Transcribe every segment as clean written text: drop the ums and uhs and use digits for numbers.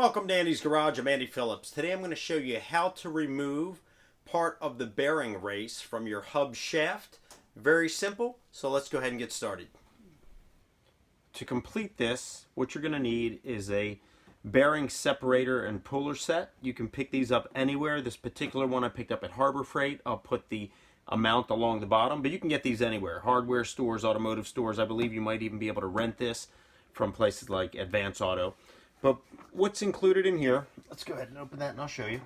Welcome to Andy's Garage. I'm Andy Phillips. Today I'm going to show you how to remove part of the bearing race from your hub shaft. Very simple, so let's go ahead and get started. To complete this, what you're going to need is a bearing separator and puller set. You can pick these up anywhere. This particular one I picked up at Harbor Freight. I'll put the amount along the bottom, but you can get these anywhere. Hardware stores, automotive stores. I believe you might even be able to rent this from places like Advance Auto. But what's included in here, let's go ahead and open that and I'll show you.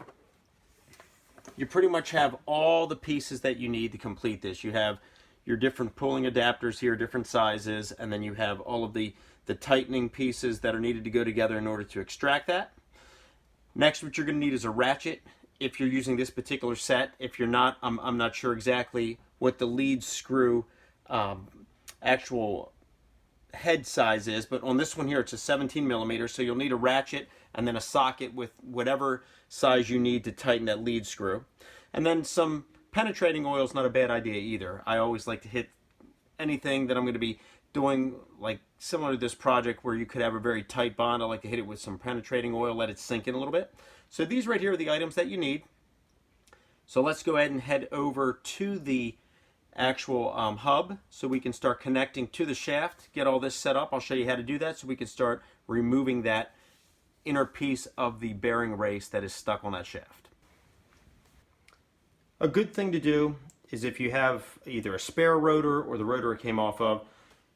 You pretty much have all the pieces that you need to complete this. You have your different pulling adapters here, different sizes, and then you have all of the tightening pieces that are needed to go together in order to extract that. Next, what you're going to need is a ratchet if you're using this particular set. If you're not, I'm not sure exactly what the lead screw actual head size is, but on this one here it's a 17 millimeter, so you'll need a ratchet and then a socket with whatever size you need to tighten that lead screw. And then some penetrating oil is not a bad idea either. I always like to hit anything that I'm going to be doing, like similar to this project where you could have a very tight bond. I like to hit it with some penetrating oil, let it sink in a little bit. So these right here are the items that you need. So let's go ahead and head over to the actual hub so we can start connecting to the shaft, get all this set up. I'll show you how to do that so we can start removing that inner piece of the bearing race that is stuck on that shaft. A good thing to do is, if you have either a spare rotor or the rotor it came off of,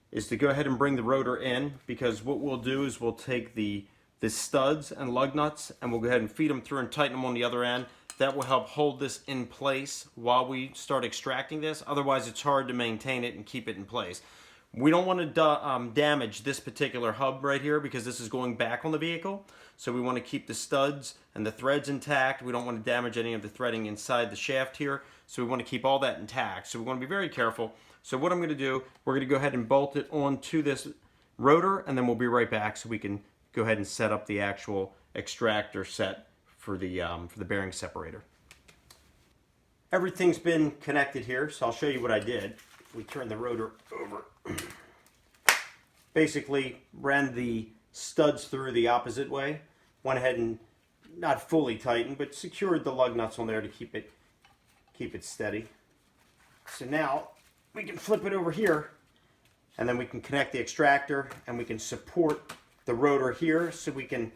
is to go ahead and bring the rotor in, because what we'll do is we'll take the studs and lug nuts and we'll go ahead and feed them through and tighten them on the other end. That will help hold this in place while we start extracting this. Otherwise, it's hard to maintain it and keep it in place. We don't want to damage this particular hub right here because this is going back on the vehicle. So we want to keep the studs and the threads intact. We don't want to damage any of the threading inside the shaft here. So we want to keep all that intact. So we want to be very careful. So what I'm going to do, we're going to go ahead and bolt it onto this rotor, and then we'll be right back so we can go ahead and set up the actual extractor set for the bearing separator. Everything's been connected here, so I'll show you what I did. We turn the rotor over. Basically ran the studs through the opposite way. Went ahead and not fully tightened, but secured the lug nuts on there to keep it steady. So now we can flip it over here, and then we can connect the extractor, and we can support the rotor here so we can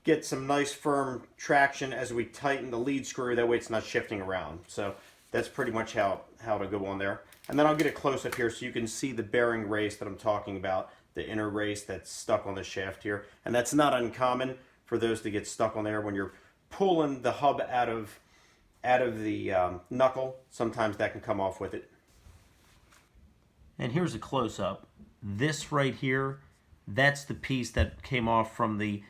get some nice firm traction as we tighten the lead screw. That way it's not shifting around. So that's pretty much how to go on there. And then I'll get a close up here so you can see the bearing race that I'm talking about, the inner race that's stuck on the shaft here. And that's not uncommon for those to get stuck on there when you're pulling the hub out of the knuckle. Sometimes that can come off with it. And here's a close up. This right here, that's the piece that came off from the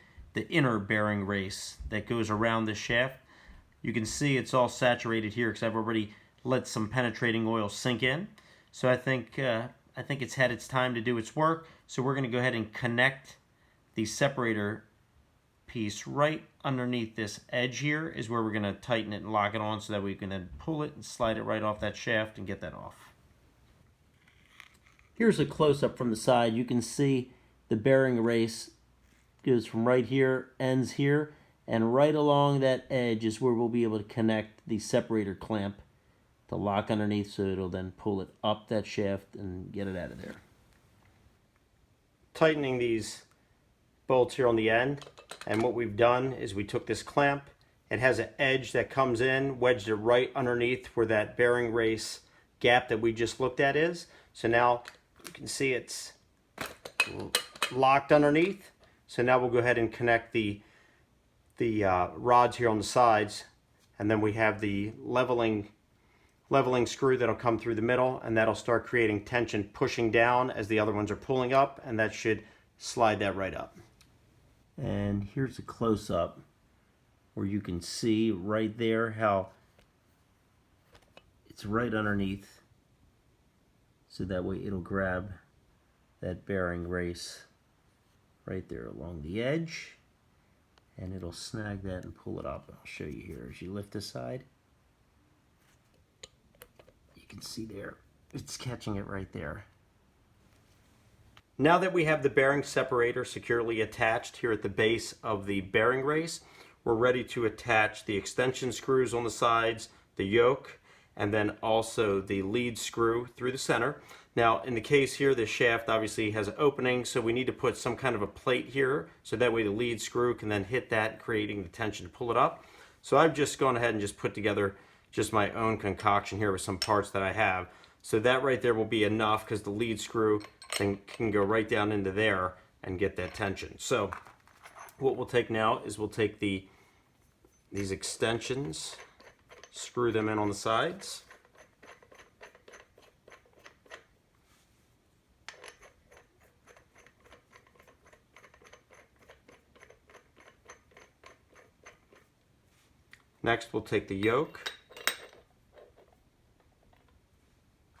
inner bearing race that goes around the shaft. You can see it's all saturated here because I've already let some penetrating oil sink in. So I think it's had its time to do its work. So we're going to go ahead and connect the separator piece right underneath this edge here is where we're going to tighten it and lock it on so that we can then pull it and slide it right off that shaft and get that off. Here's a close-up from the side. You can see the bearing race goes from right here, ends here, and right along that edge is where we'll be able to connect the separator clamp to lock underneath, so it'll then pull it up that shaft and get it out of there. Tightening these bolts here on the end, and what we've done is we took this clamp, it has an edge that comes in, wedged it right underneath where that bearing race gap that we just looked at is. So now you can see it's locked underneath. So now we'll go ahead and connect the rods here on the sides, and then we have the leveling screw that'll come through the middle, and that'll start creating tension pushing down as the other ones are pulling up, and that should slide that right up. And here's a close-up where you can see right there how it's right underneath, so that way it'll grab that bearing race right there along the edge, and it'll snag that and pull it up. I'll show you here as you lift this side. You can see there, it's catching it right there. Now that we have the bearing separator securely attached here at the base of the bearing race, we're ready to attach the extension screws on the sides, the yoke, and then also the lead screw through the center. Now in the case here, the shaft obviously has an opening, so we need to put some kind of a plate here so that way the lead screw can then hit that, creating the tension to pull it up. So I've just gone ahead and just put together just my own concoction here with some parts that I have. So that right there will be enough because the lead screw can go right down into there and get that tension. So what we'll take now is we'll take these extensions, screw them in on the sides. Next we'll take the yoke,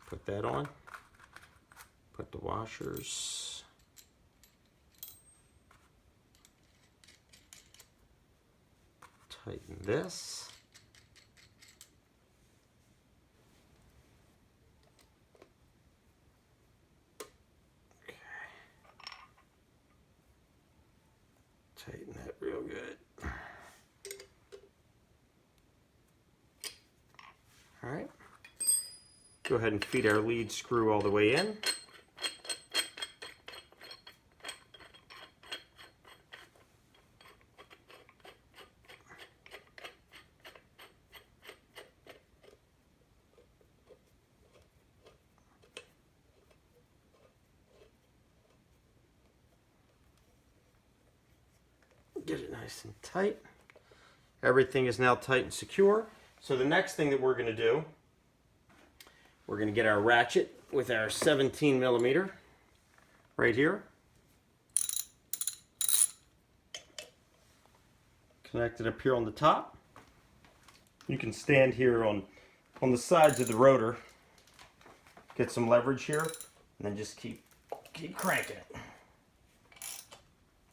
put that on, put the washers, tighten this, okay. Tighten that real good. All right, go ahead and feed our lead screw all the way in. Get it nice and tight. Everything is now tight and secure. So the next thing that we're going to do, we're going to get our ratchet with our 17 millimeter right here. Connect it up here on the top. You can stand here on the sides of the rotor, get some leverage here, and then just keep cranking it.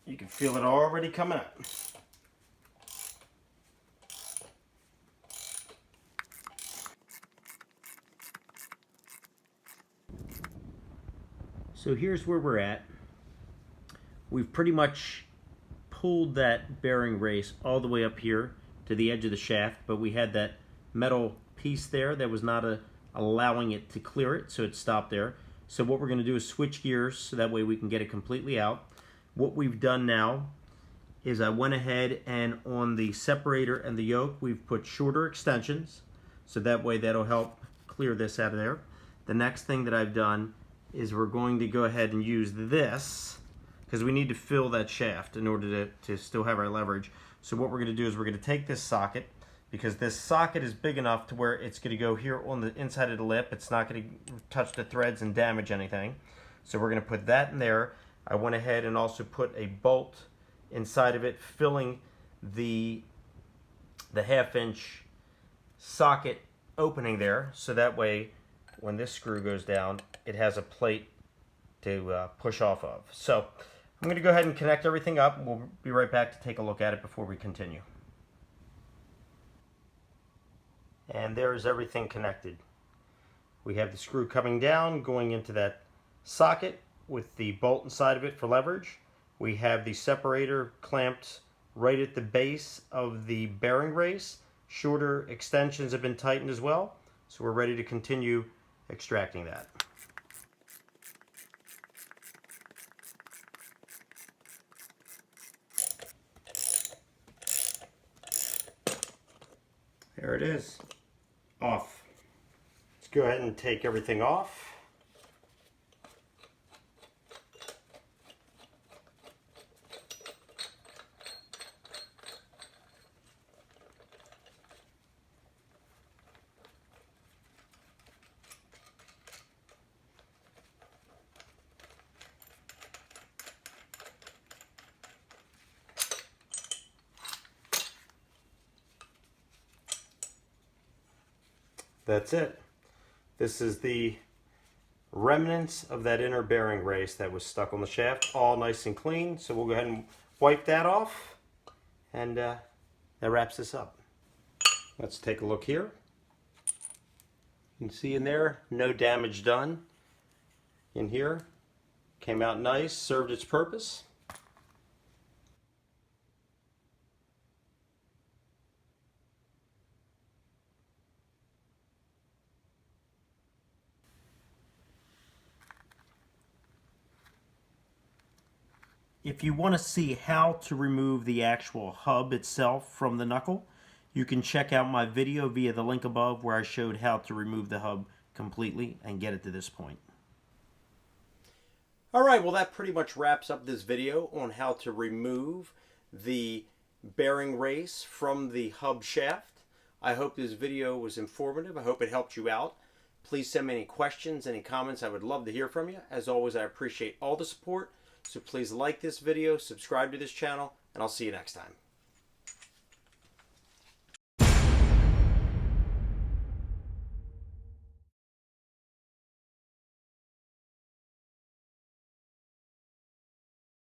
You can feel it already coming up. So here's where we're at. We've pretty much pulled that bearing race all the way up here to the edge of the shaft, but we had that metal piece there that was not allowing it to clear it, so it stopped there. So what we're going to do is switch gears so that way we can get it completely out. What we've done now is I went ahead and on the separator and the yoke we've put shorter extensions, so that way that'll help clear this out of there. The next thing that I've done is we're going to go ahead and use this because we need to fill that shaft in order to still have our leverage. So what we're going to do is we're going to take this socket, because this socket is big enough to where it's going to go here on the inside of the lip. It's not going to touch the threads and damage anything. So we're going to put that in there. I went ahead and also put a bolt inside of it, filling the half-inch socket opening there, so that way when this screw goes down, it has a plate to push off of. So I'm going to go ahead and connect everything up. We'll be right back to take a look at it before we continue. And there's everything connected. We have the screw coming down, going into that socket with the bolt inside of it for leverage. We have the separator clamped right at the base of the bearing race. Shorter extensions have been tightened as well. So we're ready to continue extracting that. There it is, off. Let's go ahead and take everything off. That's it. This is the remnants of that inner bearing race that was stuck on the shaft, all nice and clean. So we'll go ahead and wipe that off, and that wraps this up. Let's take a look here. You can see in there, no damage done in here. Came out nice, served its purpose. If you want to see how to remove the actual hub itself from the knuckle, you can check out my video via the link above where I showed how to remove the hub completely and get it to this point. Alright, well that pretty much wraps up this video on how to remove the bearing race from the hub shaft. I hope this video was informative. I hope it helped you out. Please send me any questions, any comments. I would love to hear from you. As always, I appreciate all the support. So please like this video, subscribe to this channel, and I'll see you next time.